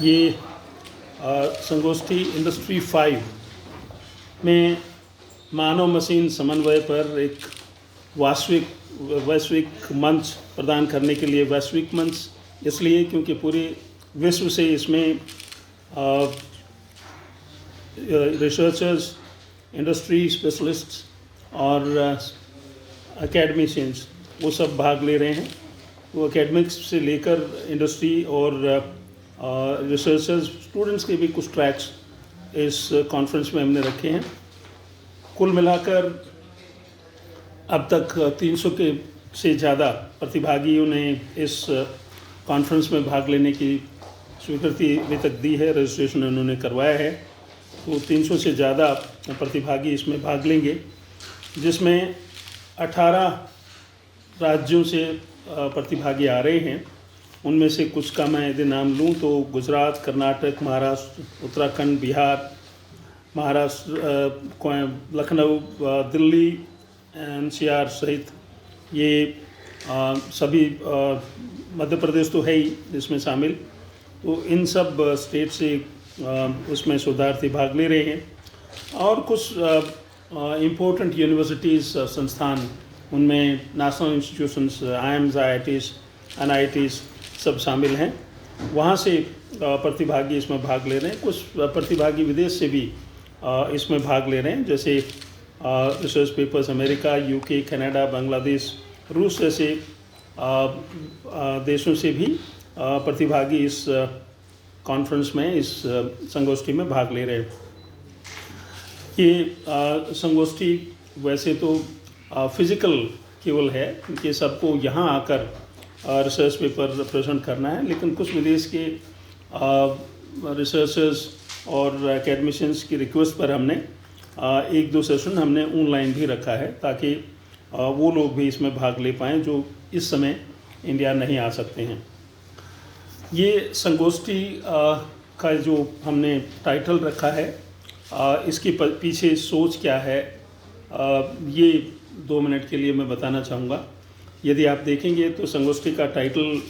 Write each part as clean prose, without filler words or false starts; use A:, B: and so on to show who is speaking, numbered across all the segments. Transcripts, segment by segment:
A: ये संगोष्ठी इंडस्ट्री 5 में मानव मशीन समन्वय पर एक वैश्विक मंच प्रदान करने के लिए, वैश्विक मंच इसलिए क्योंकि पूरे विश्व से इसमें रिसर्चर्स, इंडस्ट्री स्पेशलिस्ट्स और एकेडमिशियंस वो सब भाग ले रहे हैं। वो एकेडमिक्स से लेकर इंडस्ट्री और रिसर्चर्स, स्टूडेंट्स के भी कुछ ट्रैक्स इस कॉन्फ्रेंस में हमने रखे हैं। कुल मिलाकर अब तक 300 के से ज़्यादा प्रतिभागियों ने इस कॉन्फ्रेंस में भाग लेने की स्वीकृति अभी तक दी है, रजिस्ट्रेशन उन्होंने करवाया है। तो 300 से ज़्यादा प्रतिभागी इसमें भाग लेंगे, जिसमें 18 राज्यों से प्रतिभागी आ रहे हैं। उनमें से कुछ का मैं यदि नाम लूँ तो गुजरात, कर्नाटक, महाराष्ट्र, उत्तराखंड, बिहार, महाराष्ट्र, लखनऊ, दिल्ली, NCR सहित ये सभी, मध्य प्रदेश तो है ही इसमें शामिल। तो इन सब स्टेट से उसमें शोधार्थी भाग ले रहे हैं। और कुछ इम्पोर्टेंट यूनिवर्सिटीज़, संस्थान, उनमें national institutions, IIMs, IITs, NITs सब शामिल हैं। वहाँ से प्रतिभागी इसमें भाग ले रहे हैं। कुछ प्रतिभागी विदेश से भी इसमें भाग ले रहे हैं, जैसे research papers America, UK, Canada, Bangladesh, रूस जैसे देशों से भी प्रतिभागी इस कॉन्फ्रेंस में, इस संगोष्ठी में भाग ले रहे हैं। ये संगोष्ठी वैसे तो फिज़िकल केवल है, क्योंकि सबको यहाँ आकर रिसर्च पेपर प्रेजेंट करना है, लेकिन कुछ विदेश के रिसर्चर्स और एकेडमिशियंस की रिक्वेस्ट पर हमने 1-2 सेशन हमने ऑनलाइन भी रखा है, ताकि वो लोग भी इसमें भाग ले पाएँ जो इस समय इंडिया नहीं आ सकते हैं। ये संगोष्ठी का जो हमने टाइटल रखा है, इसके पीछे सोच क्या है, ये 2 मिनट के लिए मैं बताना चाहूँगा। यदि आप देखेंगे तो संगोष्ठी का टाइटल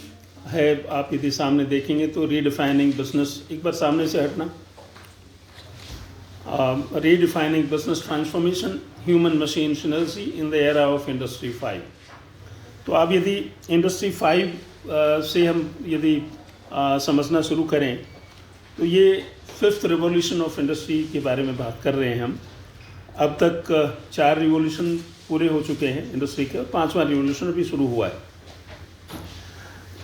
A: है, आप यदि सामने देखेंगे तो रीडिफाइनिंग बिजनेस, एक बार सामने से हटना, redefining business transformation, human machine synergy in the era of industry 5। तो आप यदि इंडस्ट्री 5 से हम यदि समझना शुरू करें तो ये 5th रिवॉल्यूशन ऑफ इंडस्ट्री के बारे में बात कर रहे हैं हम। अब तक 4 रिवॉल्यूशन पूरे हो चुके हैं इंडस्ट्री के, और 5वां रिवॉल्यूशन अभी शुरू हुआ है।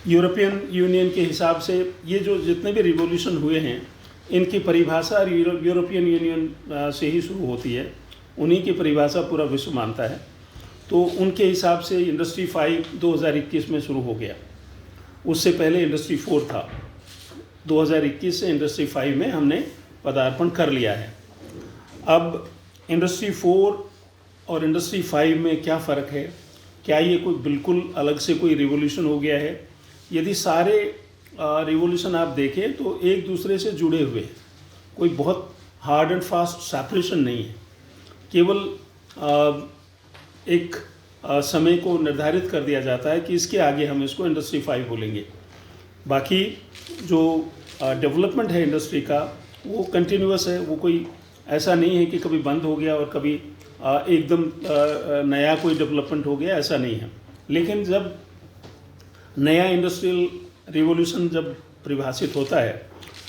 A: यूरोपियन यूनियन के हिसाब से ये जो जितने भी रिवॉल्यूशन हुए हैं, इनकी परिभाषा यूरोपियन यूनियन से ही शुरू होती है, उन्हीं की परिभाषा पूरा विश्व मानता है। तो उनके हिसाब से इंडस्ट्री 5 2021 में शुरू हो गया। उससे पहले इंडस्ट्री 4 था। 2021 से इंडस्ट्री 5 में हमने पदार्पण कर लिया है। अब इंडस्ट्री 4 और इंडस्ट्री 5 में क्या फ़र्क है? क्या ये कोई बिल्कुल अलग से कोई रिवॉल्यूशन हो गया है? यदि सारे रिवॉल्यूशन आप देखें तो एक दूसरे से जुड़े हुए हैं, कोई बहुत हार्ड एंड फास्ट सेपरेशन नहीं है। केवल एक समय को निर्धारित कर दिया जाता है कि इसके आगे हम इसको इंडस्ट्री 5 बोलेंगे। बाकी जो डेवलपमेंट है इंडस्ट्री का, वो कंटिन्यूअस है। वो कोई ऐसा नहीं है कि कभी बंद हो गया और कभी एकदम नया कोई डेवलपमेंट हो गया, ऐसा नहीं है। लेकिन जब नया इंडस्ट्रियल रिवॉल्यूशन जब परिभाषित होता है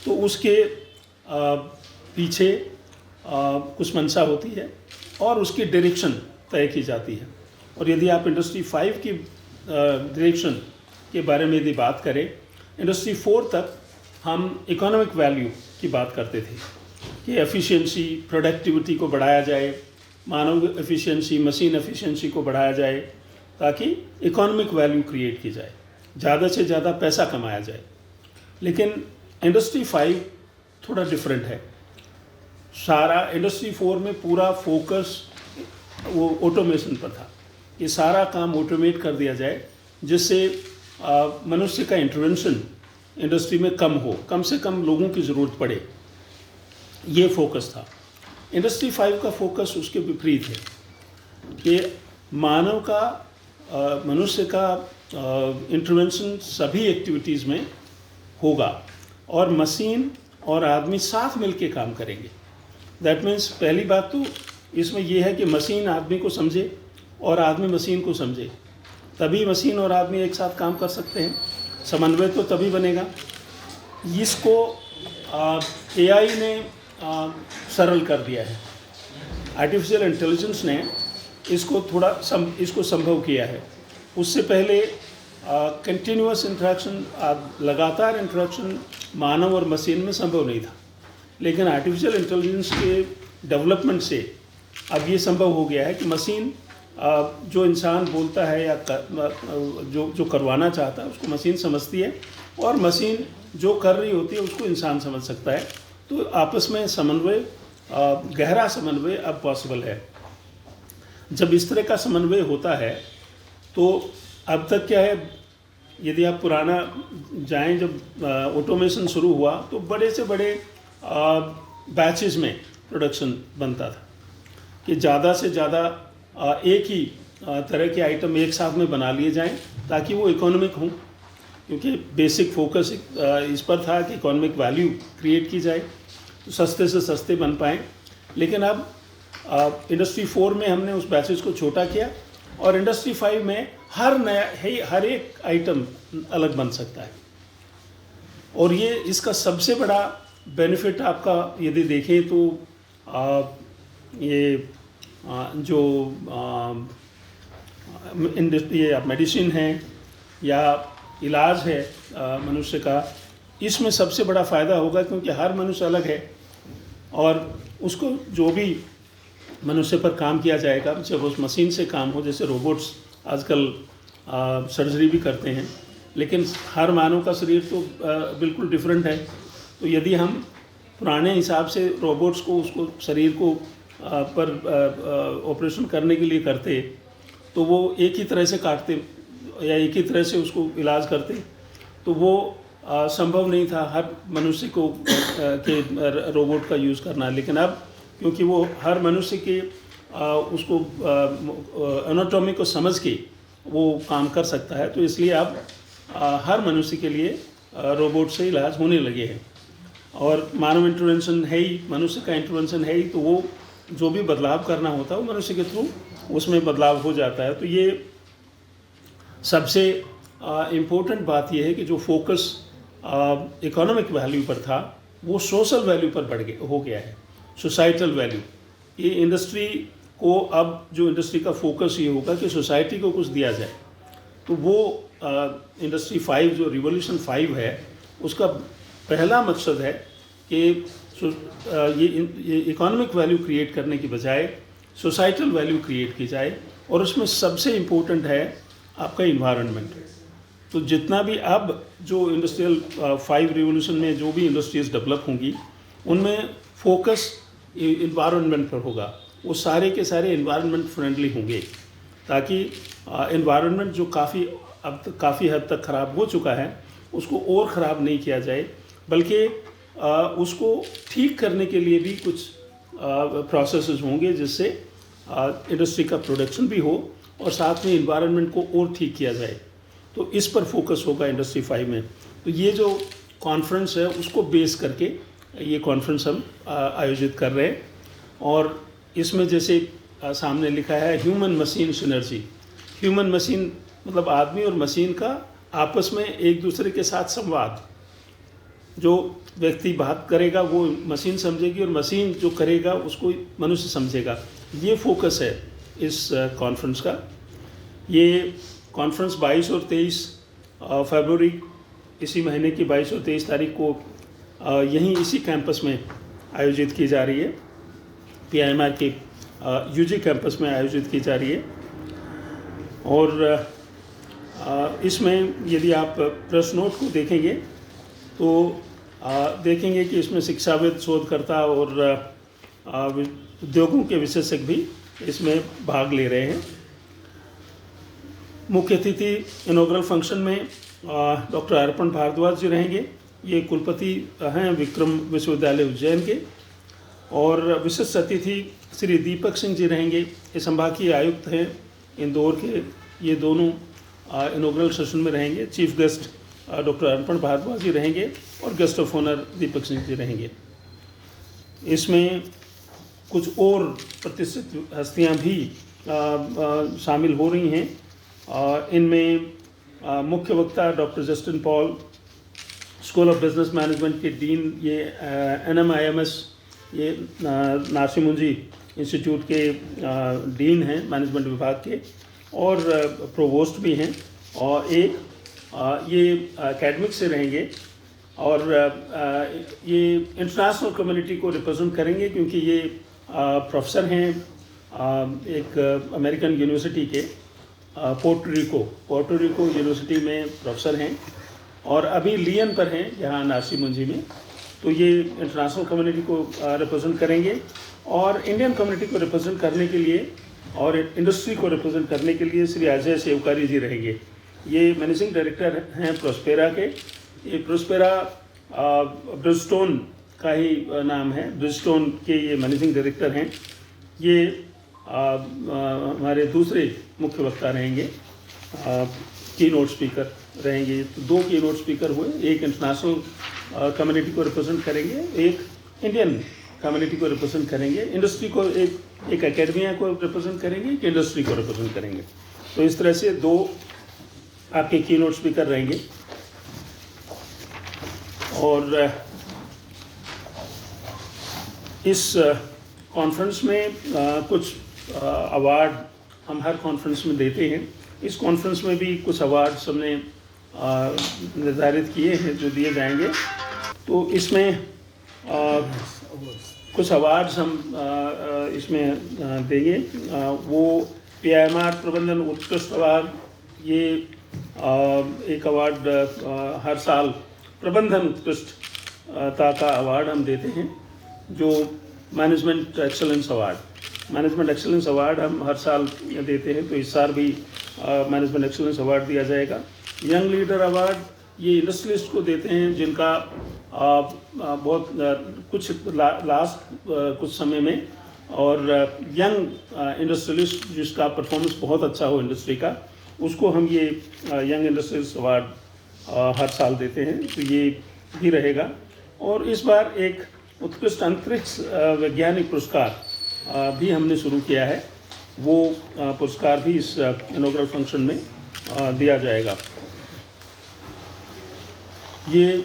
A: तो उसके पीछे कुछ मंशा होती है और उसकी डायरेक्शन तय की जाती है। और यदि आप इंडस्ट्री 5 की डायरेक्शन के बारे में यदि बात करें, इंडस्ट्री 4 तक हम इकोनॉमिक वैल्यू की बात करते थे कि एफिशिएंसी, प्रोडक्टिविटी को बढ़ाया जाए, मानव एफिशिएंसी, मशीन एफिशिएंसी को बढ़ाया जाए, ताकि इकोनॉमिक वैल्यू क्रिएट की जाए, ज़्यादा से ज़्यादा पैसा कमाया जाए। लेकिन इंडस्ट्री 5 थोड़ा डिफरेंट है। सारा इंडस्ट्री 4 में पूरा फोकस वो ऑटोमेशन पर था कि सारा काम ऑटोमेट कर दिया जाए, जिससे मनुष्य का इंटरवेंशन इंडस्ट्री में कम हो, कम से कम लोगों की ज़रूरत पड़े, ये फोकस था। इंडस्ट्री 5 का फोकस उसके विपरीत है कि मानव का, मनुष्य का इंटरवेंशन सभी एक्टिविटीज़ में होगा और मशीन और आदमी साथ मिलके काम करेंगे। दैट मीन्स पहली बात तो इसमें यह है कि मशीन आदमी को समझे और आदमी मशीन को समझे, तभी मशीन और आदमी एक साथ काम कर सकते हैं, समन्वय तो तभी बनेगा। इसको AI ने सरल कर दिया है, आर्टिफिशियल इंटेलिजेंस ने इसको थोड़ा इसको संभव किया है। उससे पहले कंटिन्यूअस इंटरेक्शन, लगातार इंटरेक्शन मानव और मशीन में संभव नहीं था, लेकिन आर्टिफिशियल इंटेलिजेंस के डेवलपमेंट से अब ये संभव हो गया है कि मशीन जो इंसान बोलता है या जो करवाना चाहता है उसको मशीन समझती है, और मशीन जो कर रही होती है उसको इंसान समझ सकता है। तो आपस में समन्वय, गहरा समन्वय अब पॉसिबल है। जब इस तरह का समन्वय होता है तो अब तक क्या है, यदि आप पुराना जाएं, जब ऑटोमेशन शुरू हुआ तो बड़े से बड़े बैचेस में प्रोडक्शन बनता था कि ज़्यादा से ज़्यादा एक ही तरह के आइटम एक साथ में बना लिए जाएं ताकि वो इकोनॉमिक हों, क्योंकि बेसिक फोकस इस पर था कि इकोनॉमिक वैल्यू क्रिएट की जाए, तो सस्ते से सस्ते बन पाएँ। लेकिन अब इंडस्ट्री 4 में हमने उस बैचेस को छोटा किया, और इंडस्ट्री 5 में हर एक आइटम अलग बन सकता है। और ये इसका सबसे बड़ा बेनिफिट आपका यदि देखें तो जो ये मेडिसिन है या इलाज है मनुष्य का, इसमें सबसे बड़ा फ़ायदा होगा, क्योंकि हर मनुष्य अलग है और उसको जो भी मनुष्य पर काम किया जाएगा, जब उस मशीन से काम हो, जैसे रोबोट्स आजकल सर्जरी भी करते हैं, लेकिन हर मानव का शरीर तो बिल्कुल डिफरेंट है। तो यदि हम पुराने हिसाब से रोबोट्स को उसको शरीर को पर ऑपरेशन करने के लिए करते, तो वो एक ही तरह से काटते या एक ही तरह से उसको इलाज करते, तो वो संभव नहीं था हर मनुष्य को के रोबोट का यूज़ करना। लेकिन अब क्योंकि वो हर मनुष्य के उसको एनाटॉमी को समझ के वो काम कर सकता है, तो इसलिए अब हर मनुष्य के लिए रोबोट से इलाज होने लगे हैं। और मानव इंटरवेंशन है ही, मनुष्य का इंटरवेंशन है ही, तो वो जो भी बदलाव करना होता है वो मनुष्य के थ्रू उसमें बदलाव हो जाता है। तो ये सबसे इम्पोर्टेंट बात यह है कि जो फोकस इकोनॉमिक वैल्यू पर था वो सोशल वैल्यू पर हो गया है, सोसाइटल वैल्यू। ये इंडस्ट्री को अब जो इंडस्ट्री का फोकस ये होगा कि सोसाइटी को कुछ दिया जाए, तो वो इंडस्ट्री 5 जो रिवोल्यूशन 5 है उसका पहला मकसद है कि ये इकोनॉमिक वैल्यू क्रिएट करने की बजाय सोसाइटल वैल्यू क्रिएट की जाए, और उसमें सबसे इम्पोर्टेंट है आपका इन्वायरमेंट। तो जितना भी अब जो इंडस्ट्रियल 5 रिवोल्यूशन में जो भी इंडस्ट्रीज डेवलप होंगी उनमें फोकस इन्वायरमेंट पर होगा, वो सारे के सारे इन्वायरमेंट फ्रेंडली होंगे, ताकि इन्वायरमेंट जो काफ़ी हद तक ख़राब हो चुका है उसको और ख़राब नहीं किया जाए, बल्कि उसको ठीक करने के लिए भी कुछ प्रोसेसेस होंगे जिससे इंडस्ट्री का प्रोडक्शन भी हो और साथ में इन्वायरमेंट को और ठीक किया जाए। तो इस पर फोकस होगा इंडस्ट्री 5 में। तो ये जो कॉन्फ्रेंस है उसको बेस करके ये कॉन्फ्रेंस हम आयोजित कर रहे हैं, और इसमें जैसे सामने लिखा है human machine synergy. Human machine मतलब आदमी और मशीन का आपस में एक दूसरे के साथ संवाद। जो व्यक्ति बात करेगा वो मशीन समझेगी और मशीन जो करेगा उसको मनुष्य समझेगा। ये फोकस है इस कॉन्फ्रेंस का। ये कॉन्फ्रेंस 22 और 23 फरवरी, इसी महीने की 22 और 23 तारीख को यहीं इसी कैंपस में आयोजित की जा रही है, PIMR के UG कैंपस में आयोजित की जा रही है। और इसमें यदि आप प्रेस नोट को देखेंगे तो देखेंगे कि इसमें शिक्षाविद, शोधकर्ता और उद्योगों के विशेषज्ञ भी इसमें भाग ले रहे हैं। मुख्य अतिथि इनॉग्रल फंक्शन में डॉक्टर अर्पण भारद्वाज जी रहेंगे। ये कुलपति हैं विक्रम विश्वविद्यालय उज्जैन के। और विशिष्ट अतिथि श्री दीपक सिंह जी रहेंगे, ये संभागीय आयुक्त हैं इंदौर के। ये दोनों इनॉग्रल सेशन में रहेंगे। चीफ गेस्ट डॉक्टर अर्पण भारद्वाज जी रहेंगे और guest of honour Deepak Singh ji रहेंगे। इसमें कुछ और प्रतिष्ठित हस्तियां भी शामिल हो रही हैं। इनमें मुख्य वक्ता doctor Justin Paul, school of business management के डीन, ये NMIMS ये नारसी मुंजी इंस्टीट्यूट के डीन हैं मैनेजमेंट विभाग के, और प्रोवोस्ट भी हैं, और एक ये एकेडमिक से रहेंगे, और ये इंटरनेशनल कम्युनिटी को रिप्रेजेंट करेंगे क्योंकि ये प्रोफेसर हैं एक अमेरिकन यूनिवर्सिटी के, पोर्टो रिको यूनिवर्सिटी में प्रोफेसर हैं और अभी लियन पर हैं यहाँ नारसी मुंजी में। तो ये इंटरनेशनल कम्युनिटी को रिप्रेजेंट करेंगे, और इंडियन कम्युनिटी को रिप्रेजेंट करने के लिए और इंडस्ट्री को रिप्रेजेंट करने के लिए श्री अजय सेवकारी जी रहेंगे। ये मैनेजिंग डायरेक्टर हैं प्रोस्पेरा के। ये प्रोस्पेरा ब्रिजस्टोन का ही नाम है, ब्रिजस्टोन के ये मैनेजिंग डायरेक्टर हैं। ये हमारे दूसरे मुख्य वक्ता रहेंगे, की नोट स्पीकर रहेंगे। तो 2 की नोट स्पीकर हुए, एक इंटरनेशनल कम्युनिटी को रिप्रेजेंट करेंगे, एक इंडियन कम्युनिटी को रिप्रेजेंट करेंगे, इंडस्ट्री को एक एकेडमिया को रिप्रेजेंट करेंगे, एक इंडस्ट्री को रिप्रेजेंट करेंगे। तो इस तरह से 2 आपके की नोट स्पीकर रहेंगे। और इस कॉन्फ्रेंस में कुछ अवार्ड हम हर कॉन्फ्रेंस में देते हैं। इस कॉन्फ्रेंस में भी कुछ अवार्ड्स हमने निर्धारित किए हैं जो दिए जाएंगे। तो इसमें कुछ अवार्ड्स हम इसमें देंगे। वो PIMR प्रबंधन उत्कृष्ट अवार्ड, ये एक अवार्ड हर साल प्रबंधन उत्कृष्टता का अवार्ड हम देते हैं, जो मैनेजमेंट एक्सेलेंस अवार्ड हम हर साल देते हैं। तो इस साल भी मैनेजमेंट एक्सेलेंस अवार्ड दिया जाएगा। यंग लीडर अवार्ड ये इंडस्ट्रियलिस्ट को देते हैं जिनका बहुत कुछ लास्ट कुछ समय में, और यंग इंडस्ट्रियलिस्ट जिसका परफॉर्मेंस बहुत अच्छा हो इंडस्ट्री का, उसको हम ये यंग इंडस्ट्रियलिस्ट अवार्ड हर साल देते हैं। तो ये भी रहेगा। और इस बार एक उत्कृष्ट अंतरिक्ष वैज्ञानिक पुरस्कार भी हमने शुरू किया है। वो पुरस्कार भी इस इनॉग्रल फंक्शन में दिया जाएगा। ये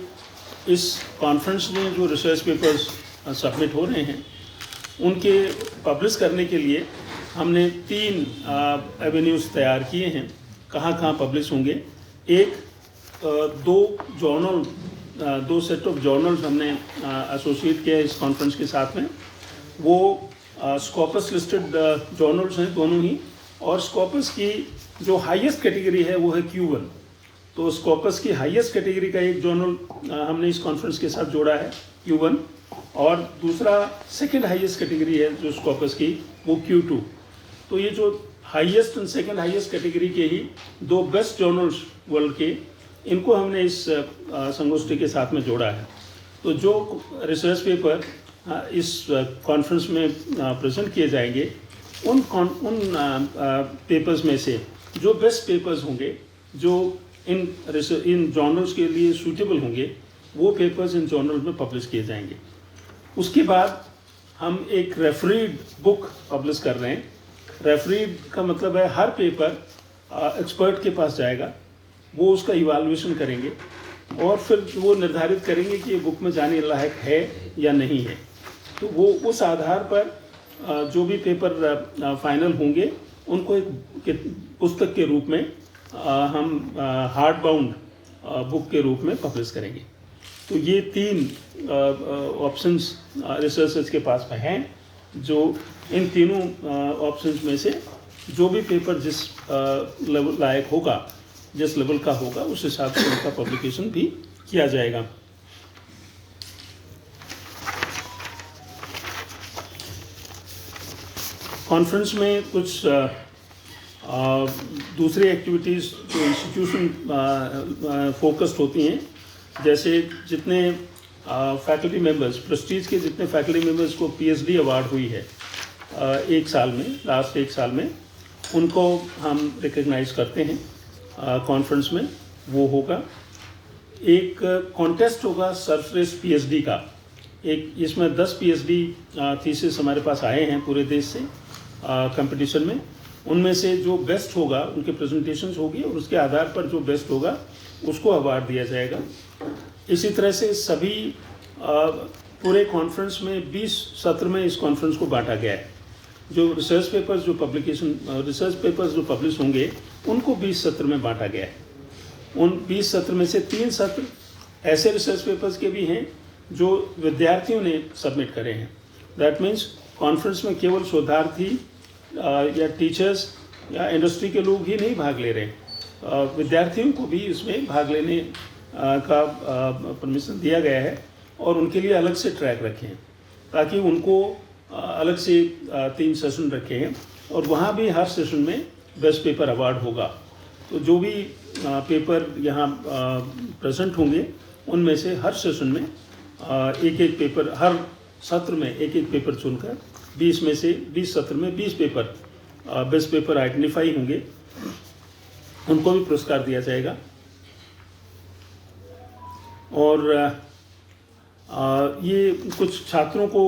A: इस कॉन्फ्रेंस में जो रिसर्च पेपर्स सबमिट हो रहे हैं उनके पब्लिश करने के लिए हमने 3 एवेन्यूज़ तैयार किए हैं, कहाँ पब्लिश होंगे। एक 2 सेट ऑफ जर्नल्स हमने एसोसिएट किया इस कॉन्फ्रेंस के साथ में। वो स्कॉपस लिस्टेड जर्नल्स हैं दोनों ही, और स्कॉपस की जो हाईएस्ट कैटेगरी है वो है Q1। तो स्कॉपस की हाईएस्ट कैटेगरी का एक जर्नल हमने इस कॉन्फ्रेंस के साथ जोड़ा है, Q1, और दूसरा सेकंड हाईएस्ट कैटेगरी है जो स्कॉपस की, वो Q2। तो ये जो highest and second highest category के ही 2 बेस्ट जर्नल्स वर्ल्ड के, इनको हमने इस संगोष्ठी के साथ में जोड़ा है। तो जो रिसर्च पेपर इस कॉन्फ्रेंस में प्रेजेंट किए जाएंगे, उन पेपर्स में से जो बेस्ट पेपर्स होंगे, जो इन जर्नल्स के लिए सूटेबल होंगे, वो पेपर्स इन जर्नल में पब्लिश किए जाएंगे। उसके बाद हम एक रेफरीड बुक पब्लिश कर रहे हैं। रेफरीड का मतलब है हर पेपर एक्सपर्ट के पास जाएगा, वो उसका इवैल्यूएशन करेंगे और फिर वो निर्धारित करेंगे कि ये बुक में जाने लायक है या नहीं है। तो वो उस आधार पर जो भी पेपर फाइनल होंगे उनको एक पुस्तक के रूप में हम हार्ड बाउंड बुक के रूप में पब्लिश करेंगे। तो ये 3 ऑप्शंस रिसर्चर्स के पास में हैं, जो इन तीनों ऑप्शंस में से जो भी पेपर जिस लेवल लायक होगा, जिस लेवल का होगा, उस हिसाब से उनका पब्लिकेशन भी किया जाएगा। कॉन्फ्रेंस में कुछ दूसरी एक्टिविटीज़ जो इंस्टीट्यूशन फोकस्ड होती हैं, जैसे जितने फैकल्टी मेंबर्स, प्रेस्टीज के जितने फैकल्टी मेंबर्स को PhD अवार्ड हुई है एक साल में, लास्ट 1 साल में, उनको हम रिकग्नाइज करते हैं कॉन्फ्रेंस में, वो होगा। एक कॉन्टेस्ट होगा सर्वश्रेष्ठ पीएचडी का। एक इसमें 10 पीएचडी थीसिस हमारे पास आए हैं पूरे देश से कंपटीशन में। उनमें से जो बेस्ट होगा उनके प्रेजेंटेशंस होगी और उसके आधार पर जो बेस्ट होगा उसको अवार्ड दिया जाएगा। इसी तरह से सभी पूरे कॉन्फ्रेंस में 20 सत्र में इस कॉन्फ्रेंस को बांटा गया है। जो रिसर्च पेपर्स जो पब्लिश होंगे उनको 20 सत्र में बांटा गया है। उन 20 सत्र में से 3 सत्र ऐसे रिसर्च पेपर्स के भी हैं जो विद्यार्थियों ने सबमिट करे हैं। दैट मीन्स कॉन्फ्रेंस में केवल शोधार्थी या टीचर्स या इंडस्ट्री के लोग ही नहीं भाग ले रहे हैं, विद्यार्थियों को भी इसमें भाग लेने का परमिशन दिया गया है और उनके लिए अलग से ट्रैक रखे हैं ताकि उनको अलग से 3 सेशन रखे हैं और वहाँ भी हर सेशन में बेस्ट पेपर अवार्ड होगा। तो जो भी पेपर यहाँ प्रेजेंट होंगे उनमें से हर सेशन में एक पेपर, हर सत्र में एक पेपर चुनकर 20 में से 20 सत्र में 20 पेपर बेस्ट पेपर आइडेंटिफाई होंगे, उनको भी पुरस्कार दिया जाएगा। और ये कुछ छात्रों को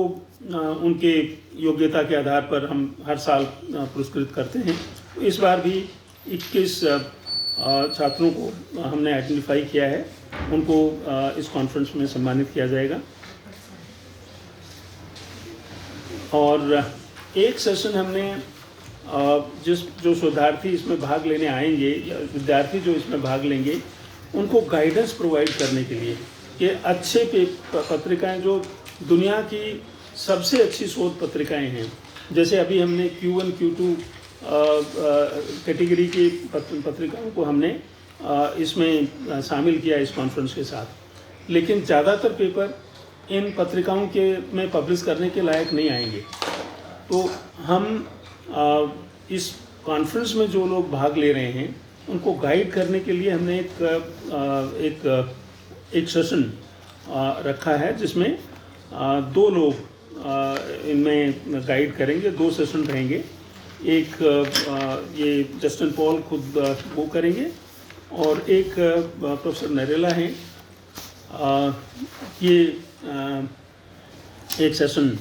A: उनके योग्यता के आधार पर हम हर साल पुरस्कृत करते हैं। इस बार भी 21 छात्रों को हमने आइडेंटिफाई किया है, उनको इस कॉन्फ्रेंस में सम्मानित किया जाएगा। और एक सेशन हमने जो शोधार्थी इसमें भाग लेने आएंगे या विद्यार्थी जो इसमें भाग लेंगे उनको गाइडेंस प्रोवाइड करने के लिए कि अच्छे पत्रिकाएं जो दुनिया की सबसे अच्छी शोध पत्रिकाएं हैं, जैसे अभी हमने Q1 Q2 कैटेगरी की पत्रिकाओं को हमने इसमें शामिल किया इस कॉन्फ्रेंस के साथ, लेकिन ज़्यादातर पेपर इन पत्रिकाओं के में पब्लिश करने के लायक नहीं आएंगे। तो हम इस कॉन्फ्रेंस में जो लोग भाग ले रहे हैं उनको गाइड करने के लिए हमने एक सेशन रखा है जिसमें 2 लोग इनमें गाइड करेंगे। 2 सेशन रहेंगे, एक ये जस्टिन पॉल खुद वो करेंगे और एक प्रोफेसर नरेला हैं, ये एक सेशन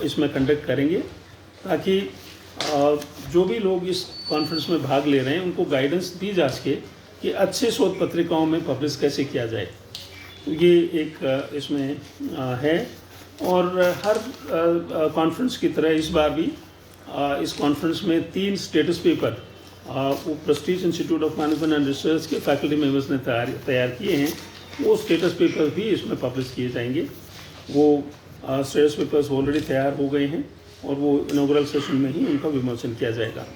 A: इसमें कंडक्ट करेंगे ताकि जो भी लोग इस कॉन्फ्रेंस में भाग ले रहे हैं उनको गाइडेंस दी जा सके कि अच्छे शोध पत्रिकाओं में पब्लिश कैसे किया जाए। तो ये एक इसमें है। और हर कॉन्फ्रेंस की तरह इस बार भी इस कॉन्फ्रेंस में 3 स्टेटस पेपर वो Prestige institute of management and research के फैकल्टी मेंबर्स ने तैयार किए हैं। वो स्टेटस पेपर भी इसमें पब्लिश किए जाएंगे। वो स्टेटस पेपर्स ऑलरेडी तैयार हो गए हैं और वो इनॉग्रल सेशन में ही उनका विमोचन किया जाएगा।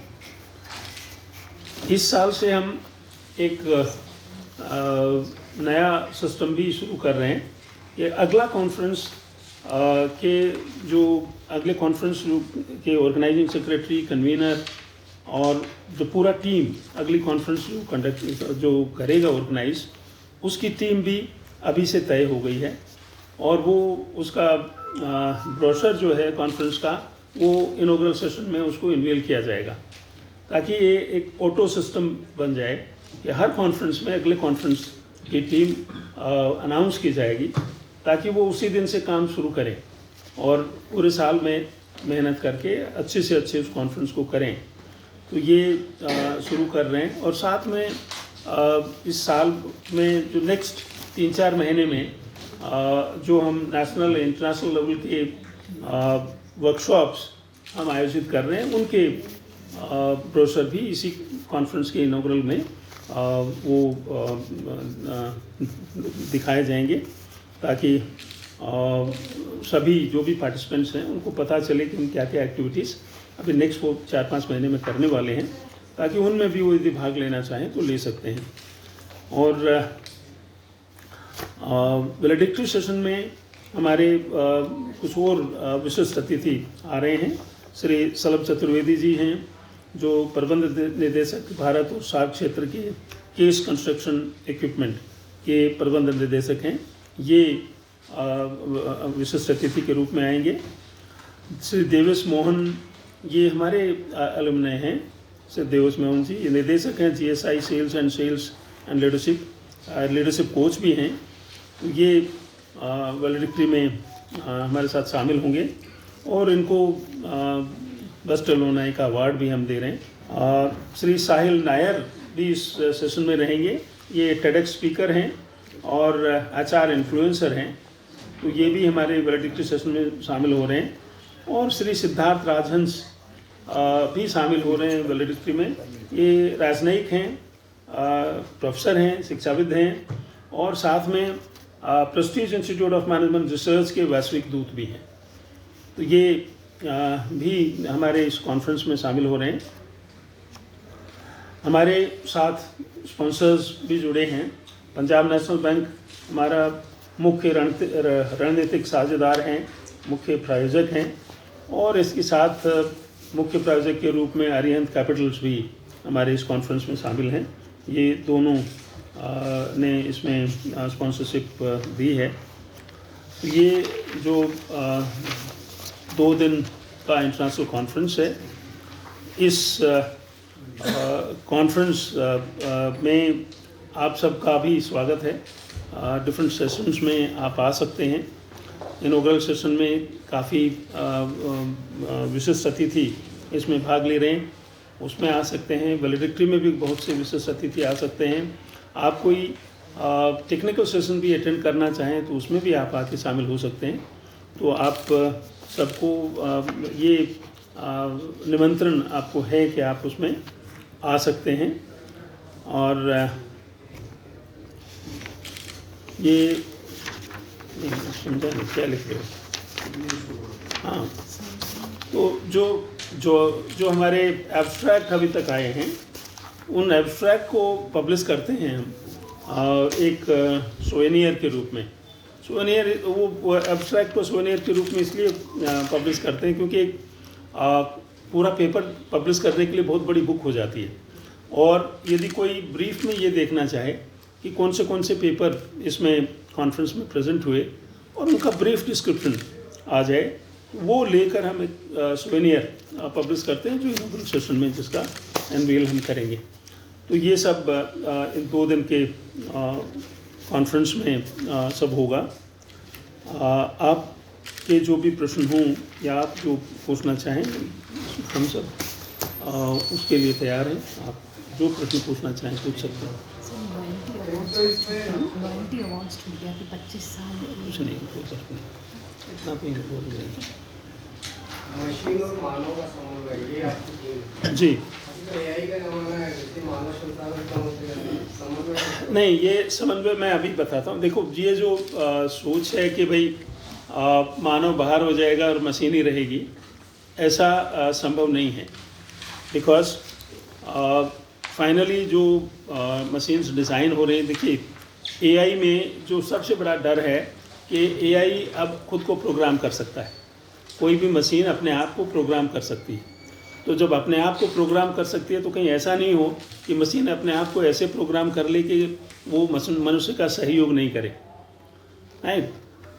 A: इस साल से हम एक नया सिस्टम भी शुरू कर रहे हैं कि अगला कॉन्फ्रेंस के जो अगले कॉन्फ्रेंस के ऑर्गेनाइजिंग सेक्रेटरी, कन्वीनर और जो पूरा टीम अगली कॉन्फ्रेंस जो करेगा ऑर्गेनाइज, उसकी टीम भी अभी से तय हो गई है और वो उसका ब्रोशर जो है कॉन्फ्रेंस का वो इनॉग्रल सेशन में उसको इनवेल किया जाएगा ताकि ये एक ऑटो सिस्टम बन जाए कि हर कॉन्फ्रेंस में अगले कॉन्फ्रेंस की टीम अनाउंस की जाएगी ताकि वो उसी दिन से काम शुरू करें और पूरे साल में मेहनत करके अच्छे से अच्छे उस कॉन्फ्रेंस को करें। तो ये शुरू कर रहे हैं। और साथ में इस साल में जो नेक्स्ट 3-4 महीने में जो हम नेशनल इंटरनेशनल लेवल के वर्कशॉप्स हम आयोजित कर रहे हैं उनके ब्रोशर भी इसी कॉन्फ्रेंस के इनॉग्रल में वो दिखाए जाएंगे ताकि सभी जो भी पार्टिसिपेंट्स हैं उनको पता चले कि हम क्या क्या एक्टिविटीज़ अभी नेक्स्ट वो 4-5 महीने में करने वाले हैं ताकि उनमें भी वो यदि भाग लेना चाहें तो ले सकते हैं। और वैलेडिक्टरी सेशन में हमारे कुछ और विशिष्ट अतिथि आ रहे हैं। श्री सलभ चतुर्वेदी जी हैं जो प्रबंध निदेशक भारत और सार्क क्षेत्र के केस कंस्ट्रक्शन इक्विपमेंट के प्रबंध निदेशक हैं। ये विशिष्ट अतिथि के रूप में आएंगे। श्री देवेश मोहन, ये हमारे अलुमनाई हैं। श्री देवेश मोहन जी ये निदेशक हैं GSI sales and leadership leadership coach भी हैं, ये वैलेडिक्ट्री में हमारे साथ शामिल होंगे और इनको बेस्ट एलुमनाई का अवार्ड भी हम दे रहे हैं। श्री साहिल नायर भी इस सेशन में रहेंगे। ये टेडेक्स स्पीकर हैं और एचआर इन्फ्लुएंसर हैं, तो ये भी हमारे वैलेडिक्ट्री सेशन में शामिल हो रहे हैं। और श्री सिद्धार्थ राजहंस भी शामिल हो रहे हैं वैलेडिक्ट्री में। ये राजनयिक हैं, प्रोफेसर हैं, शिक्षाविद हैं और साथ में Prestige institute of management research के वैश्विक दूत भी हैं। तो ये भी हमारे इस कॉन्फ्रेंस में शामिल हो रहे हैं। हमारे साथ स्पॉन्सर्स भी जुड़े हैं। पंजाब नेशनल बैंक हमारा मुख्य रणनीतिक साझेदार हैं, मुख्य प्रायोजक हैं और इसके साथ मुख्य प्रायोजक के रूप में अरिहंत कैपिटल्स भी हमारे इस कॉन्फ्रेंस में शामिल हैं। ये दोनों ने इसमें स्पॉन्सरशिप दी है। तो ये जो 2 दिन का इंटरनेशनल कॉन्फ्रेंस है, इस कॉन्फ्रेंस में आप सबका भी स्वागत है। डिफरेंट सेशंस में आप आ सकते हैं। इनॉग्रल सेशन में काफ़ी विशिष्ट अतिथि इसमें भाग ले रहे हैं, उसमें आ सकते हैं। वैलेडिक्ट्री में भी बहुत से विशिष्ट अतिथि आ सकते हैं। आप कोई टेक्निकल सेशन भी अटेंड करना चाहें तो उसमें भी आप आके शामिल हो सकते हैं। तो आप सबको ये निमंत्रण आपको है कि आप उसमें आ सकते हैं। और ये समझा नहीं क्या लिख रहे हो? हाँ, तो जो हमारे एब्स्ट्रैक्ट अभी तक आए हैं, उन एब्स्ट्रैक्ट को पब्लिश करते हैं हम एक सोवेनियर के रूप में। सोवेनियर, वो एब्स्ट्रैक्ट को सोवेनियर के रूप में इसलिए पब्लिश करते हैं क्योंकि एक पूरा पेपर पब्लिश करने के लिए बहुत बड़ी बुक हो जाती है। और यदि कोई ब्रीफ में ये देखना चाहे कि कौन से पेपर इसमें कॉन्फ्रेंस में प्रेजेंट हुए और उनका ब्रीफ डिस्क्रिप्शन आ जाए, वो लेकर हम एक सोवेनियर पब्लिश करते हैं जो इनॉग्रल सेशन में जिसका अनवील हम करेंगे। तो ये सब इन 2 दिन के कॉन्फ्रेंस में सब होगा। आपके जो भी प्रश्न हों या आप जो पूछना चाहें, हम सब उसके लिए तैयार हैं। आप जो प्रश्न पूछना चाहें पूछ सकते हैं।
B: कुछ
A: नहीं पूछ सकते, इतना भी नहीं बोल रहे।
C: मशीन और मानव का समन्वय, ये आपकी
A: जी
C: एआई का जमाना है, जैसे मानव संसाधन समन्वय
A: नहीं, ये समन्वय मैं अभी बताता हूँ। देखो, ये जो सोच है कि भाई मानव बाहर हो जाएगा और मशीन ही रहेगी, ऐसा संभव नहीं है। बिकॉज फाइनली जो मशीन्स डिज़ाइन हो रहे हैं, देखिए एआई में जो सबसे बड़ा डर है कि एआई अब खुद को प्रोग्राम कर सकता है। कोई भी मशीन अपने आप को प्रोग्राम कर सकती है। तो जब अपने आप को प्रोग्राम कर सकती है तो कहीं ऐसा नहीं हो कि मशीन अपने आप को ऐसे प्रोग्राम कर ले कि वो मनुष्य का सहयोग नहीं करे, राइट।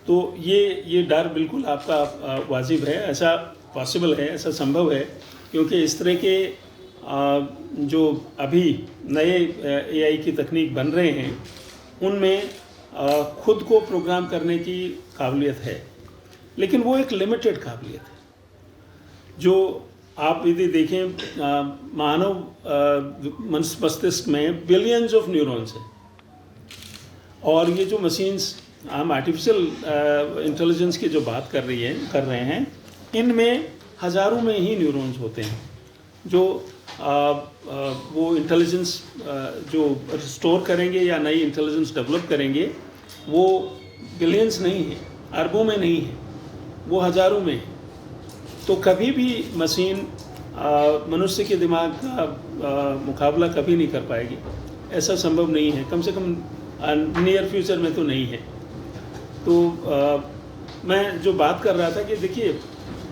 A: तो ये डर बिल्कुल आपका वाजिब है। ऐसा पॉसिबल है, ऐसा संभव है, क्योंकि इस तरह के जो अभी नए एआई की तकनीक बन रहे हैं उनमें खुद को प्रोग्राम करने की काबिलियत है, लेकिन वो एक लिमिटेड काबिलियत है। जो आप यदि देखें, मानव मस्तिष्क में बिलियंस ऑफ न्यूरॉन्स हैं, और ये जो मशीन्स हम आर्टिफिशियल इंटेलिजेंस की जो बात कर रहे हैं, इनमें हज़ारों में ही न्यूरॉन्स होते हैं जो वो इंटेलिजेंस जो स्टोर करेंगे या नई इंटेलिजेंस डेवलप करेंगे, वो बिलियंस नहीं है, अरबों में नहीं है, वो हज़ारों में है। तो कभी भी मशीन मनुष्य के दिमाग का मुकाबला कभी नहीं कर पाएगी, ऐसा संभव नहीं है, कम से कम नियर फ्यूचर में तो नहीं है। तो मैं जो बात कर रहा था कि देखिए,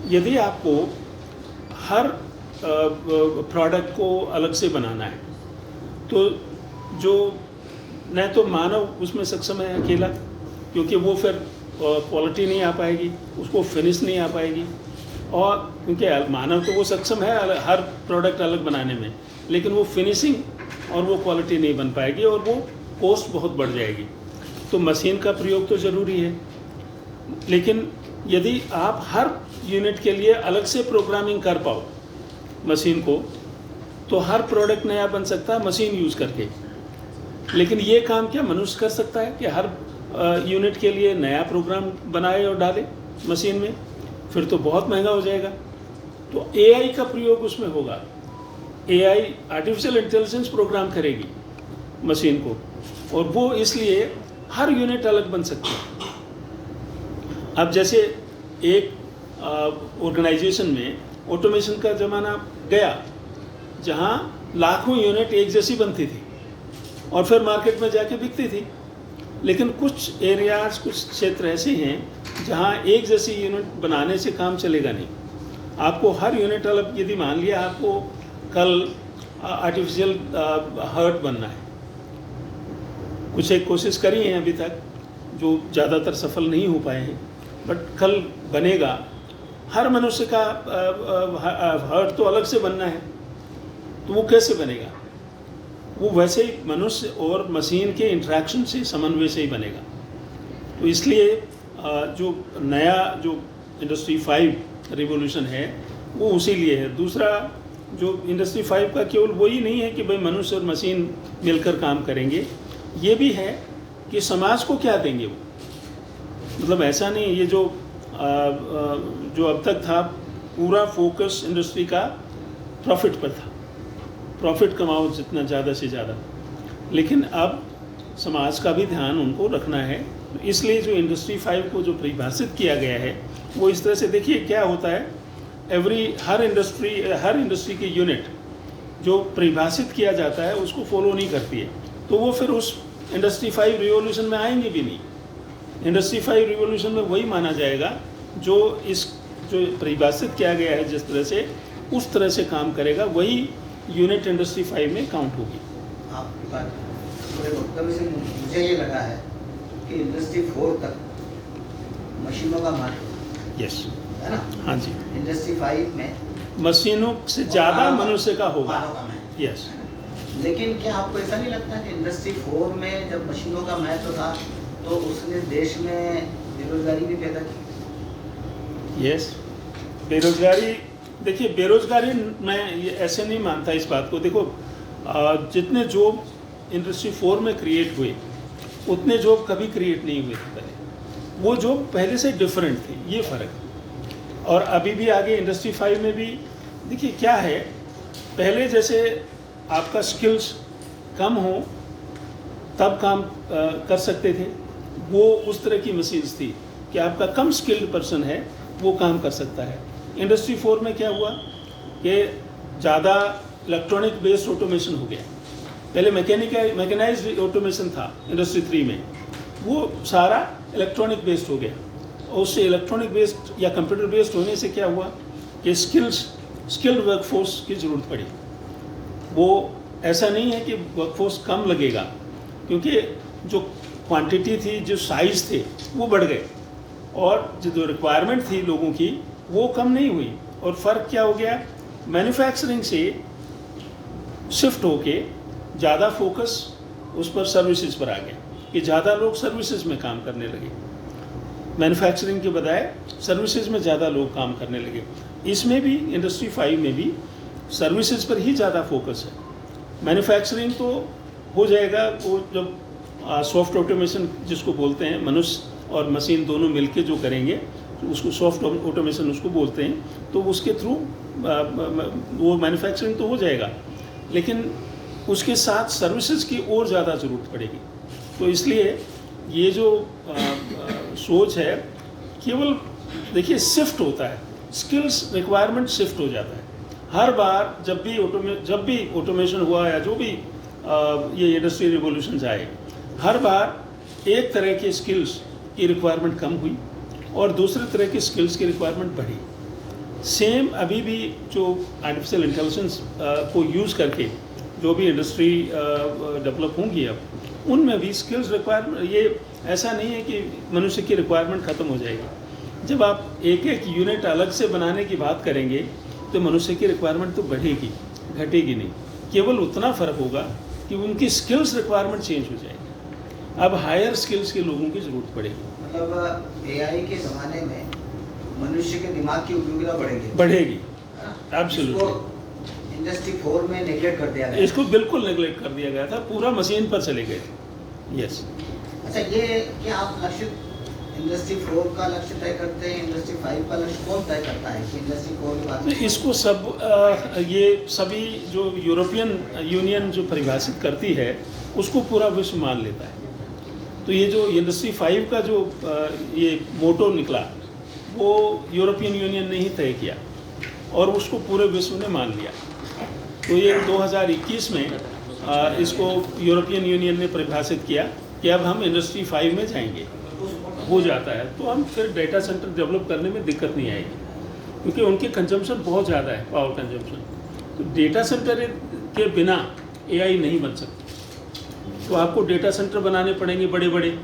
A: यदि आपको हर प्रोडक्ट को अलग से बनाना है तो जो न तो मानव उसमें सक्षम है अकेला, क्योंकि वो फिर क्वालिटी नहीं आ पाएगी, उसको फिनिश नहीं आ पाएगी, और क्योंकि मानव तो वो सक्षम है हर प्रोडक्ट अलग बनाने में, लेकिन वो फिनिशिंग और वो क्वालिटी नहीं बन पाएगी, और वो कॉस्ट बहुत बढ़ जाएगी। तो मशीन का प्रयोग तो ज़रूरी है, लेकिन यदि आप हर यूनिट के लिए अलग से प्रोग्रामिंग कर पाओ मशीन को, तो हर प्रोडक्ट नया बन सकता है मशीन यूज़ करके। लेकिन ये काम क्या मनुष्य कर सकता है कि हर यूनिट के लिए नया प्रोग्राम बनाए और डाले मशीन में? फिर तो बहुत महंगा हो जाएगा। तो एआई का प्रयोग उसमें होगा। एआई आर्टिफिशियल इंटेलिजेंस प्रोग्राम करेगी मशीन को, और वो इसलिए हर यूनिट अलग बन सकती है। अब जैसे एक ऑर्गेनाइजेशन में ऑटोमेशन का ज़माना गया, जहाँ लाखों यूनिट एक जैसी बनती थी और फिर मार्केट में जाके बिकती थी। लेकिन कुछ एरियाज़, कुछ क्षेत्र ऐसे हैं जहाँ एक जैसी यूनिट बनाने से काम चलेगा नहीं। आपको हर यूनिट अलग, यदि मान लिया आपको कल आर्टिफिशियल हार्ट बनना है, कुछ एक कोशिश करी है अभी तक जो ज़्यादातर सफल नहीं हो पाए हैं, बट कल बनेगा। हर मनुष्य का हार्ट तो अलग से बनना है, तो वो कैसे बनेगा? वो वैसे ही मनुष्य और मशीन के इंटरेक्शन से, समन्वय से ही बनेगा। तो इसलिए जो नया जो इंडस्ट्री 5 रिवॉल्यूशन है वो उसी लिए है। दूसरा, जो इंडस्ट्री 5 का केवल वही नहीं है कि भाई मनुष्य और मशीन मिलकर काम करेंगे, ये भी है कि समाज को क्या देंगे वो। मतलब ऐसा नहीं, ये जो अब तक था पूरा फोकस इंडस्ट्री का प्रॉफिट पर था, प्रॉफिट कमाओ जितना ज़्यादा से ज़्यादा, लेकिन अब समाज का भी ध्यान उनको रखना है। इसलिए जो इंडस्ट्री 5 को जो परिभाषित किया गया है वो इस तरह से, देखिए क्या होता है, हर इंडस्ट्री की यूनिट जो परिभाषित किया जाता है उसको फॉलो नहीं करती है, तो वो फिर उस इंडस्ट्री 5 रिवॉल्यूशन में आएंगे भी नहीं। इंडस्ट्री 5 रिवॉल्यूशन में वही माना जाएगा जो परिभाषित किया गया है, जिस तरह से उस तरह से काम करेगा, वही यूनिट इंडस्ट्री 5 में काउंट होगी।
D: आपकी बात पूरे वक्तव्य से मुझे ये लगा है कि इंडस्ट्री 4 तक मशीनों का महत्व,
A: यस,
D: है ना?
A: हाँ जी।
D: इंडस्ट्री 5 में
A: मशीनों से ज़्यादा मनुष्य का होगा,
D: मानव का महत्व।
A: यस।
D: लेकिन क्या आपको ऐसा नहीं लगता कि इंडस्ट्री 4 में जब मशीनों का महत्व था तो उसने देश में बेरोजगारी भी पैदा की?
A: यस, बेरोजगारी, देखिए बेरोजगारी मैं ये ऐसे नहीं मानता इस बात को। देखो जितने जॉब इंडस्ट्री 4 में क्रिएट हुए उतने जॉब कभी क्रिएट नहीं हुए थे पहले। वो जॉब पहले से डिफरेंट थे, ये फ़र्क। और अभी भी आगे इंडस्ट्री 5 में भी देखिए क्या है, पहले जैसे आपका स्किल्स कम हो तब काम कर सकते थे, वो उस तरह की मशीन्स थी कि आपका कम स्किल्ड पर्सन है वो काम कर सकता है। इंडस्ट्री 4 में क्या हुआ कि ज़्यादा इलेक्ट्रॉनिक बेस्ड ऑटोमेशन हो गया। पहले मैकेनाइज्ड ऑटोमेशन था इंडस्ट्री 3 में, वो सारा इलेक्ट्रॉनिक बेस्ड हो गया। और उससे इलेक्ट्रॉनिक बेस्ड या कंप्यूटर बेस्ड होने से क्या हुआ कि स्किल्ड वर्कफोर्स की ज़रूरत पड़ी। वो ऐसा नहीं है कि वर्कफोर्स कम लगेगा, क्योंकि जो क्वांटिटी थी, जो साइज़ थे वो बढ़ गए, और जो रिक्वायरमेंट थी लोगों की वो कम नहीं हुई। और फ़र्क क्या हो गया, मैन्युफैक्चरिंग से शिफ्ट होके ज़्यादा फोकस उस पर सर्विसेज पर आ गया कि ज़्यादा लोग सर्विसेज में काम करने लगे। मैन्युफैक्चरिंग के बजाय सर्विसेज में ज़्यादा लोग काम करने लगे। इसमें भी इंडस्ट्री 5 में भी सर्विसेज पर ही ज़्यादा फोकस है। मैन्युफैक्चरिंग तो हो जाएगा, वो जब सॉफ्ट ऑटोमेशन जिसको बोलते हैं, मनुष्य और मशीन दोनों मिलके जो करेंगे तो उसको सॉफ्ट ऑटोमेशन उसको बोलते हैं, तो उसके थ्रू वो मैन्युफैक्चरिंग तो हो जाएगा, लेकिन उसके साथ सर्विसेज की और ज़्यादा ज़रूरत पड़ेगी। तो इसलिए ये जो सोच है, केवल देखिए शिफ्ट होता है, स्किल्स रिक्वायरमेंट शिफ्ट हो जाता है हर बार जब भी ऑटोमेशन हुआ या जो भी ये इंडस्ट्री रिवॉल्यूशन आए, हर बार एक तरह के स्किल्स की रिक्वायरमेंट कम हुई और दूसरे तरह के स्किल्स की रिक्वायरमेंट बढ़ी। सेम अभी भी जो आर्टिफिशियल इंटेलिजेंस को यूज़ करके जो भी इंडस्ट्री डेवलप होंगी, अब उनमें भी स्किल्स रिक्वायरमेंट, ये ऐसा नहीं है कि मनुष्य की रिक्वायरमेंट ख़त्म हो जाएगी। जब आप एक एक यूनिट अलग से बनाने की बात करेंगे तो मनुष्य की रिक्वायरमेंट तो बढ़ेगी, घटेगी नहीं। केवल उतना फ़र्क होगा कि उनकी स्किल्स रिक्वायरमेंट चेंज हो जाएगी। अब हायर स्किल्स के लोगों की ज़रूरत पड़ेगी।
D: मतलब एआई के ज़माने में मनुष्य के दिमाग की उपयोगिता बढ़ेगी।
A: बढ़ेगी,
D: इसको
A: एब्सोल्युटली।
D: इंडस्ट्री 4 में नेग्लेक्ट कर दिया गया।
A: इसको बिल्कुल नेगलेक्ट कर दिया गया था, पूरा मशीन पर चले गए थे। यस।
D: अच्छा, ये क्या आप लक्ष्य इंडस्ट्री 4 का लक्ष्य तय करते हैं, इंडस्ट्री 5 का लक्ष्य कौन तय करता है कि इंडस्ट्री 4 के बाद?
A: तो इसको सब ये सभी जो यूरोपियन यूनियन जो परिभाषित करती है उसको पूरा विश्व मान लेता है। तो ये जो इंडस्ट्री 5 का जो ये मोटो निकला वो यूरोपियन यूनियन ने ही तय किया और उसको पूरे विश्व ने मान लिया। तो ये 2021 में इसको यूरोपियन यूनियन ने परिभाषित किया कि अब हम इंडस्ट्री 5 में जाएंगे, हो जाता है तो हम फिर डेटा सेंटर डेवलप करने में दिक्कत नहीं आएगी, क्योंकि उनके कंजम्पशन बहुत ज़्यादा है, पावर कंजम्पशन। तो डेटा सेंटर के बिना एआई नहीं बन सकती। तो आपको डेटा सेंटर बनाने पड़ेंगे बड़े बड़े,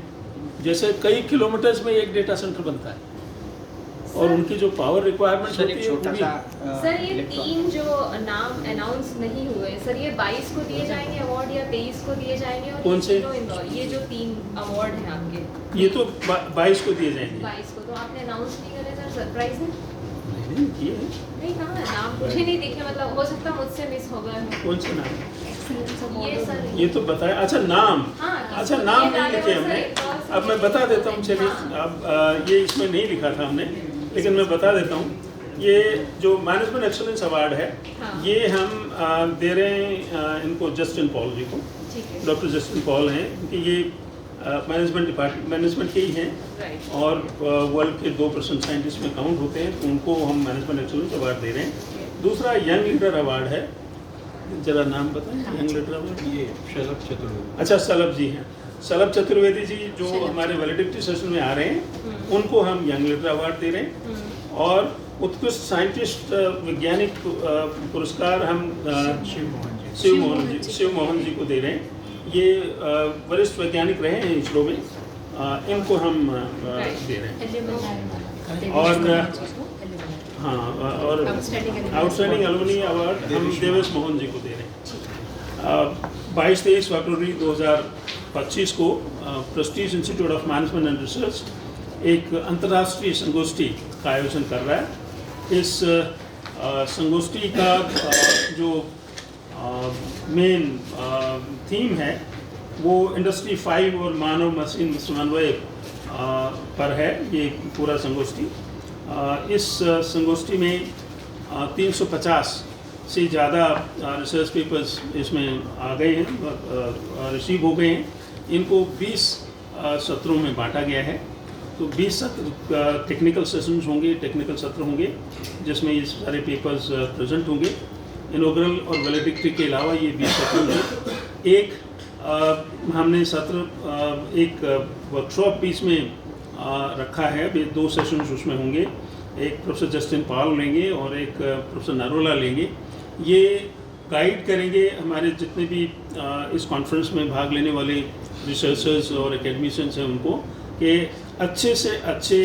A: जैसे कई किलोमीटर्स में एक डेटा सेंटर बनता है, और उनकी जो पावर रिक्वायरमेंट होती है वो भी।
B: सर ये 3 जो नाम अनाउंस नहीं हुए सर, ये 22 को दिए जाएंगे अवार्ड या 23 को दिए जाएंगे? और
A: कौन से?
B: ये जो 3 अवार्ड हैं आपके,
A: ये तो 22 को दिए जाएंगे।
B: 22 को तो आपने अनाउंस नहीं करे सर, सरप्राइज है?
A: नहीं किए हैं।
B: नहीं कहा नाम मुझे नहीं दिखे, मतलब हो सकता मुझसे मिस हो गए हो।
A: कौन से नाम?
B: ये सर
A: ये तो बताया। अच्छा नाम,
B: हाँ,
A: अच्छा नाम नहीं लिखे हमने। अब मैं बता देता हूँ, चलिए। अब ये इसमें नहीं लिखा था हमने, लेकिन मैं बता देता हूँ। ये जो मैनेजमेंट एक्सीलेंस अवार्ड है,
B: हाँ।
A: ये हम दे रहे हैं इनको जस्टिन पॉल जी को।
B: ठीक है,
A: डॉक्टर जस्टिन पॉल हैं, क्योंकि ये मैनेजमेंट के ही हैं
B: राइट।
A: और वर्ल्ड के 2% साइंटिस्ट में काउंट होते हैं, तो उनको हम मैनेजमेंट एक्सीलेंस अवार्ड दे रहे हैं। दूसरा यंग लीडर अवार्ड है, जरा नाम बताएं। यंग लीडर अवार्ड
E: ये शलभ चतुर्वेदी।
A: अच्छा, सलभ जी हैं। सलभ चतुर्वेदी जी जो हमारे वैलिडिटी सेशन में आ रहे हैं, उनको हम यंग लीडर अवार्ड दे रहे हैं। और उत्कृष्ट साइंटिस्ट वैज्ञानिक पुरस्कार हम शिव मोहन जी को दे रहे हैं। ये वरिष्ठ वैज्ञानिक रहे हैं इसरो में, इनको हम दे रहे हैं। और हाँ, और आउटस्टैंडिंग एलुमनी अवार्ड हम देवेश मोहन जी को दे रहे हैं। 22-23 फरवरी 2025 को Prestige institute of management and research एक अंतर्राष्ट्रीय संगोष्ठी का आयोजन कर रहा है। इस संगोष्ठी का जो मेन थीम है वो इंडस्ट्री 5 और मानव मशीन समन्वय पर है। ये पूरा संगोष्ठी, इस संगोष्ठी में 350 से ज़्यादा रिसर्च पेपर्स इसमें आ गए हैं, रिसीव हो गए हैं। इनको 20 सत्रों में बांटा गया है। तो 20 सत्र टेक्निकल सेशंस होंगे, टेक्निकल सत्र होंगे जिसमें ये सारे पेपर्स प्रेजेंट होंगे। इनॉग्रल और वैलिडिटी के अलावा ये 20 सत्र होंगे। एक हमने सत्र एक वर्कशॉप बीच में रखा है, 2 सेशंस उसमें होंगे। एक प्रोफेसर जस्टिन पॉल लेंगे और एक प्रोफेसर नरोला लेंगे। ये गाइड करेंगे हमारे जितने भी इस कॉन्फ्रेंस में भाग लेने वाले रिसर्चर्स और एकेडमिशियंस हैं उनको, कि अच्छे से अच्छे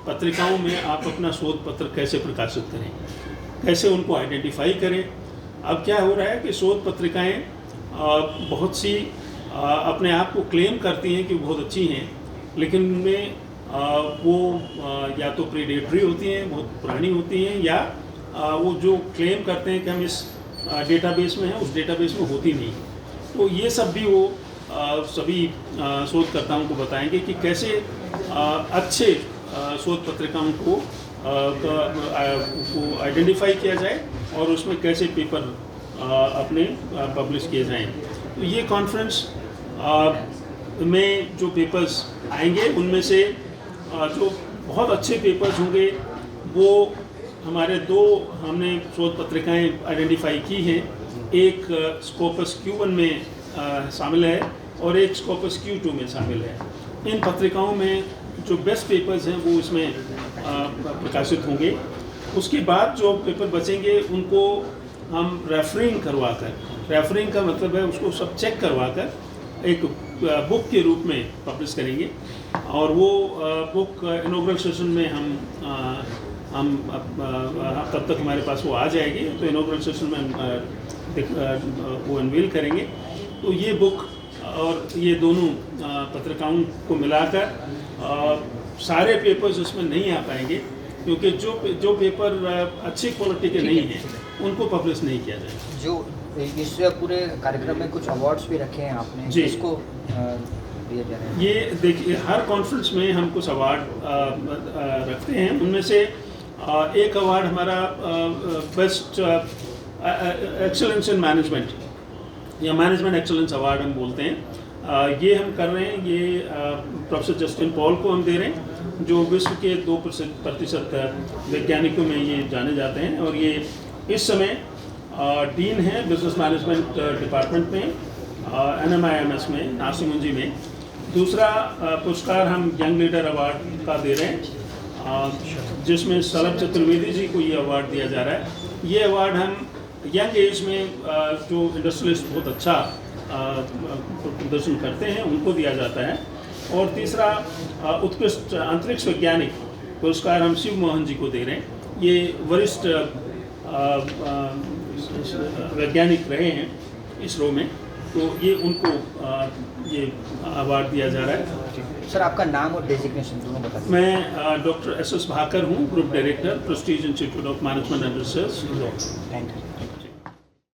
A: पत्रिकाओं में आप अपना शोध पत्र कैसे प्रकाशित करें, कैसे उनको आइडेंटिफाई करें। अब क्या हो रहा है कि शोध पत्रिकाएं बहुत सी अपने आप को क्लेम करती हैं कि बहुत अच्छी हैं, लेकिन उनमें वो या तो प्रीडेटरी होती हैं, बहुत पुरानी होती हैं, या वो जो क्लेम करते हैं कि हम इस डेटाबेस में हैं, उस डेटाबेस में होती नहीं। तो ये सब भी वो सभी शोधकर्ताओं को बताएंगे कि कैसे अच्छे शोध पत्रिकाओं को आइडेंटिफाई किया जाए और उसमें कैसे पेपर अपने पब्लिश किए जाएं। तो ये कॉन्फ्रेंस में जो पेपर्स आएंगे उनमें से जो बहुत अच्छे पेपर्स होंगे वो हमारे 2 हमने शोध पत्रिकाएं आइडेंटिफाई की हैं। एक स्कोपस Q1 में शामिल है और एक स्कोपस Q2 में शामिल है। इन पत्रिकाओं में जो बेस्ट पेपर्स हैं वो इसमें प्रकाशित होंगे। उसके बाद जो पेपर बचेंगे उनको हम रेफरिंग करवाकर, रेफरिंग का मतलब है उसको सब चेक करवाकर एक बुक के रूप में पब्लिश करेंगे। और वो बुक इनॉग्रल सेशन में हम तब तक हमारे पास वो आ जाएगी, तो इनॉग्रल सेशन में वो अनवील करेंगे। तो ये बुक और ये दोनों पत्रिकाओं को मिलाकर सारे पेपर्स उसमें नहीं आ पाएंगे, क्योंकि जो पेपर अच्छी क्वालिटी के नहीं हैं उनको पब्लिश नहीं किया जाएगा।
E: जो इस पूरे कार्यक्रम में कुछ अवार्ड्स भी रखे हैं आपने,
A: जी।
E: इसको दिए जा रहे हैं?
A: ये देखिए, हर कॉन्फ्रेंस में हम कुछ अवार्ड रखते हैं। उनमें से एक अवार्ड हमारा बेस्ट एक्सेलेंस इन मैनेजमेंट या मैनेजमेंट एक्सेलेंस अवार्ड हम बोलते हैं। ये हम कर रहे हैं, ये प्रोफेसर जस्टिन पॉल को हम दे रहे हैं, जो विश्व के 2% वैज्ञानिकों में ये जाने जाते हैं, और ये इस समय डीन है बिजनेस मैनेजमेंट डिपार्टमेंट में NMIMS में, नासिर मुंजी में। दूसरा पुरस्कार हम यंग लीडर अवार्ड का दे रहे हैं, जिसमें सौरभ चतुर्वेदी जी को ये अवार्ड दिया जा रहा है। ये अवार्ड हम यंग एज में जो इंडस्ट्रियलिस्ट बहुत अच्छा प्रदर्शन करते हैं उनको दिया जाता है। और तीसरा उत्कृष्ट अंतरिक्ष वैज्ञानिक पुरस्कार हम शिव मोहन जी को दे रहे हैं। ये वरिष्ठ वैज्ञानिक रहे हैं इसरो में, तो ये उनको ये अवार्ड दिया जा रहा है।
E: सर, आपका नाम और डेजिग्नेशन दोनों बता दीजिए।
A: मैं डॉक्टर SS भाकर हूँ, group director, Prestige institute of management and research.
E: Thank you.